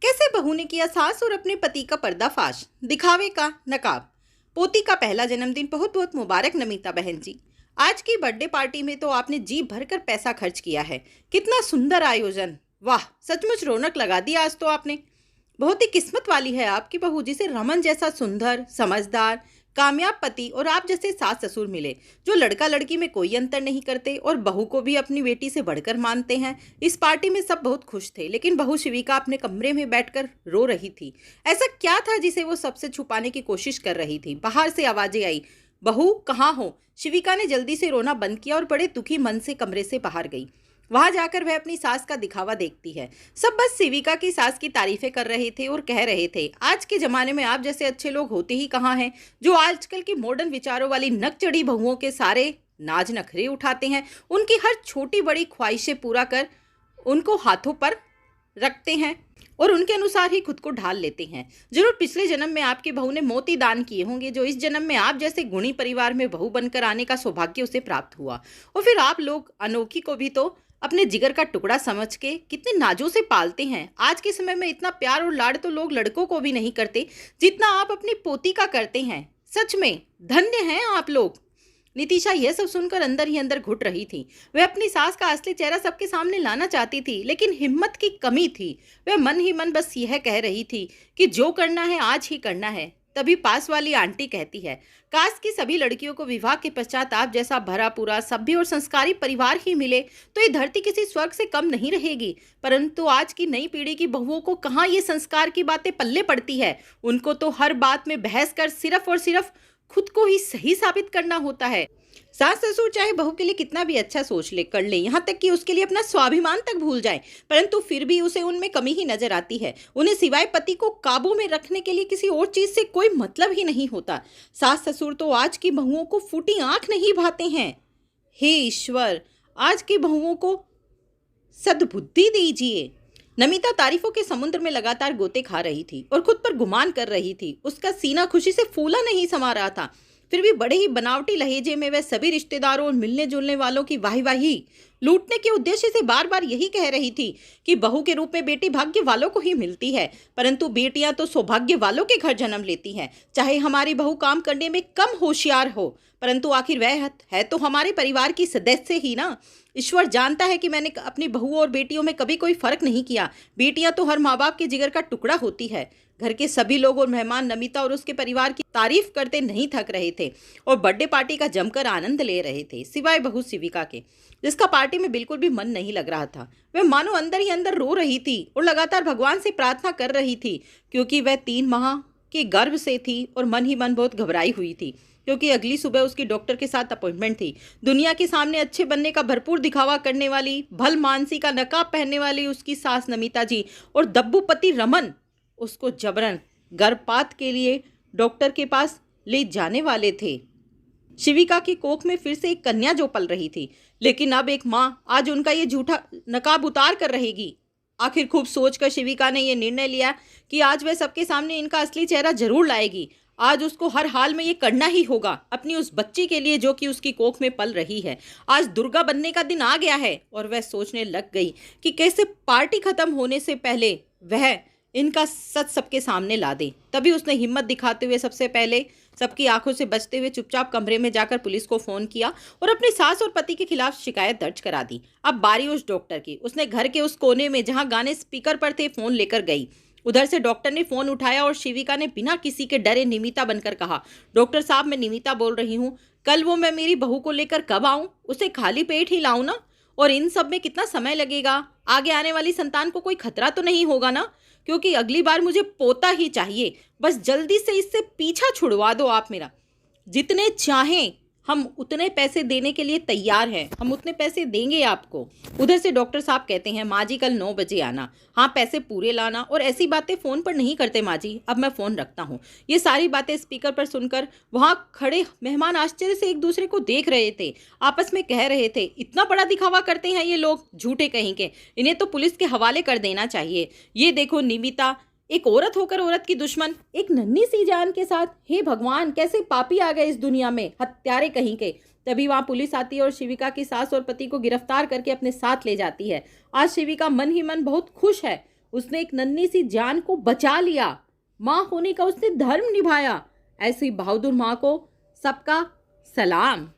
कैसे बहू ने किया सास और अपने पति का पर्दाफाश, दिखावे का नकाब। पोती का पहला जन्मदिन बहुत बहुत मुबारक नमिता बहन जी। आज की बर्थडे पार्टी में तो आपने जी भरकर पैसा खर्च किया है। कितना सुंदर आयोजन, वाह सचमुच रौनक लगा दी आज तो आपने। बहुत ही किस्मत वाली है आपकी बहू, जिसे रमन जैसा सुंदर, समझदार, कामयाब पति और आप जैसे सास ससुर मिले, जो लड़का लड़की में कोई अंतर नहीं करते और बहू को भी अपनी बेटी से बढ़कर मानते हैं। इस पार्टी में सब बहुत खुश थे, लेकिन बहू शिविका अपने कमरे में बैठकर रो रही थी। ऐसा क्या था जिसे वो सबसे छुपाने की कोशिश कर रही थी? बाहर से आवाजें आई, बहू कहाँ हो? शिविका ने जल्दी से रोना बंद किया और बड़े दुखी मन से कमरे से बाहर गई। वहां जाकर वह अपनी सास का दिखावा देखती है। सब बस शिविका की सास की तारीफें कर रहे थे और कह रहे थे, आज के जमाने में आप जैसे अच्छे लोग होते ही कहाँ हैं, जो आजकल की मॉडर्न विचारों वाली नक चढ़ी बहुओं के सारे नाज नखरे उठाते हैं, उनकी हर छोटी बड़ी ख्वाहिशें पूरा कर उनको हाथों पर रखते हैं और उनके अनुसार ही खुद को ढाल लेते हैं। जरूर पिछले जन्म में आपकी बहू ने मोती दान किए होंगे, जो इस जन्म में आप जैसे गुणी परिवार में बहू बनकर आने का सौभाग्य उसे प्राप्त हुआ। और फिर आप लोग अनोखी को भी तो अपने जिगर का टुकड़ा समझ के कितने नाजों से पालते हैं। आज के समय में इतना प्यार और लाड तो लोग लड़कों को भी नहीं करते जितना आप अपनी पोती का करते हैं। सच में धन्य हैं आप लोग। नितिशा यह सब सुनकर अंदर ही अंदर घुट रही थी। वह अपनी सास का असली चेहरा सबके सामने लाना चाहती थी, लेकिन हिम्मत की कमी थी। वह मन ही मन बस यह कह रही थी कि जो करना है आज ही करना है। तभी पास वाली आंटी कहती है, काश की सभी लड़कियों को विवाह के पश्चात आप जैसा भरा पूरा सभ्य और संस्कारी परिवार ही मिले तो ये धरती किसी स्वर्ग से कम नहीं रहेगी। परंतु आज की नई पीढ़ी की बहुओं को कहाँ ये संस्कार की बातें पल्ले पड़ती है। उनको तो हर बात में बहस कर सिर्फ और सिर्फ खुद को ही सही साबित करना होता है। सास ससुर चाहे बहू के लिए कितना भी अच्छा सोच ले कर ले, यहाँ तक कि उसके लिए अपना स्वाभिमान तक भूल जाए, परंतु फिर भी उसे उनमें कमी ही नजर आती है। उन्हें सिवाय पति को काबू में रखने के लिए किसी और चीज से कोई मतलब ही नहीं होता। सास ससुर तो आज की बहुओं को फूटी आंख नहीं भाते हैं। हे ईश्वर, आज की बहुओं को सद्बुद्धि दीजिए। नमिता तारीफों के समुद्र में लगातार गोते खा रही थी और खुद पर गुमान कर रही थी। उसका सीना खुशी से फूला नहीं समा रहा था। फिर भी बड़े ही बनावटी लहजे में वह सभी रिश्तेदारों और मिलने जुलने वालों की वाही लूटने के उद्देश्य से बार बार यही कह रही थी कि बहू के रूप में बेटी भाग्य वालों को ही मिलती है, परंतु बेटियां तो सौभाग्य वालों के घर जन्म लेती हैं। चाहे हमारी बहू काम करने में कम होशियार हो, परंतु आखिर वह है तो हमारे परिवार की सदस्य ही ना। ईश्वर जानता है कि मैंने अपनी बहुओं और बेटियों में कभी कोई फर्क नहीं किया। बेटियां तो हर माँ बाप के जिगर का टुकड़ा होती है। घर के सभी लोग और मेहमान नमिता और उसके परिवार की तारीफ करते नहीं थक रहे थे और बर्थडे पार्टी का जमकर आनंद ले रहे थे, सिवाय बहू शिविका के, जिसका पार्टी में बिल्कुल भी मन नहीं लग रहा था। वह मानो अंदर ही अंदर रो रही थी और लगातार भगवान से प्रार्थना कर रही थी, क्योंकि वह 3 माह के गर्भ से थी और मन ही मन बहुत घबराई हुई थी, क्योंकि अगली सुबह उसकी डॉक्टर के साथ अपॉइंटमेंट थी। दुनिया के सामने अच्छे बनने का भरपूर दिखावा करने वाली, भल मानसी का नकाब पहनने वाली उसकी सास नमिता जी और दब्बू पति रमन उसको जबरन गर्भपात के लिए डॉक्टर के पास ले जाने वाले थे। शिविका की कोख में फिर से एक कन्या जो पल रही थी, लेकिन अब एक माँ आज उनका ये झूठा नकाब उतार कर रहेगी। आखिर खूब सोचकर शिविका ने यह निर्णय लिया कि आज वह सबके सामने इनका असली चेहरा जरूर लाएगी। आज उसको हर हाल में ये करना ही होगा, अपनी उस बच्ची के लिए जो कि उसकी कोख में पल रही है। आज दुर्गा बनने का दिन आ गया है और वह सोचने लग गई कि कैसे पार्टी खत्म होने से पहले वह इनका सच सबके सामने ला दे। तभी उसने हिम्मत दिखाते हुए सबसे पहले सबकी आंखों से बचते हुए चुपचाप कमरे में जाकर पुलिस को फोन किया और अपनी सास और पति के खिलाफ शिकायत दर्ज करा दी। अब बारी उस डॉक्टर की। उसने घर के उस कोने में जहां गाने स्पीकर पर थे फोन लेकर गई। उधर से डॉक्टर ने फोन उठाया और शिविका ने बिना किसी के डरे निमिता बनकर कहा, डॉक्टर साहब मैं निमिता बोल रही हूँ। कल वो मैं मेरी बहू को लेकर कब आऊँ? उसे खाली पेट ही लाऊं ना? और इन सब में कितना समय लगेगा? आगे आने वाली संतान को कोई खतरा तो नहीं होगा ना? क्योंकि अगली बार मुझे पोता ही चाहिए। बस जल्दी से इससे पीछा छुड़वा दो आप मेरा। जितने चाहें हम उतने पैसे देने के लिए तैयार हैं, हम उतने पैसे देंगे आपको। उधर से डॉक्टर साहब कहते हैं, माँ जी कल 9 बजे आना, हाँ पैसे पूरे लाना और ऐसी बातें फ़ोन पर नहीं करते माँ जी, अब मैं फ़ोन रखता हूँ। ये सारी बातें स्पीकर पर सुनकर वहाँ खड़े मेहमान आश्चर्य से एक दूसरे को देख रहे थे, आपस में कह रहे थे, इतना बड़ा दिखावा करते हैं ये लोग, झूठे कहीं के, इन्हें तो पुलिस के हवाले कर देना चाहिए। ये देखो निमिता, एक औरत होकर औरत की दुश्मन, एक नन्ही सी जान के साथ। हे भगवान, कैसे पापी आ गए इस दुनिया में, हत्यारे कहीं के। तभी वहां पुलिस आती है और शिविका की सास और पति को गिरफ्तार करके अपने साथ ले जाती है। आज शिविका मन ही मन बहुत खुश है। उसने एक नन्ही सी जान को बचा लिया। माँ होने का उसने धर्म निभाया। ऐसी बहादुर माँ को सबका सलाम।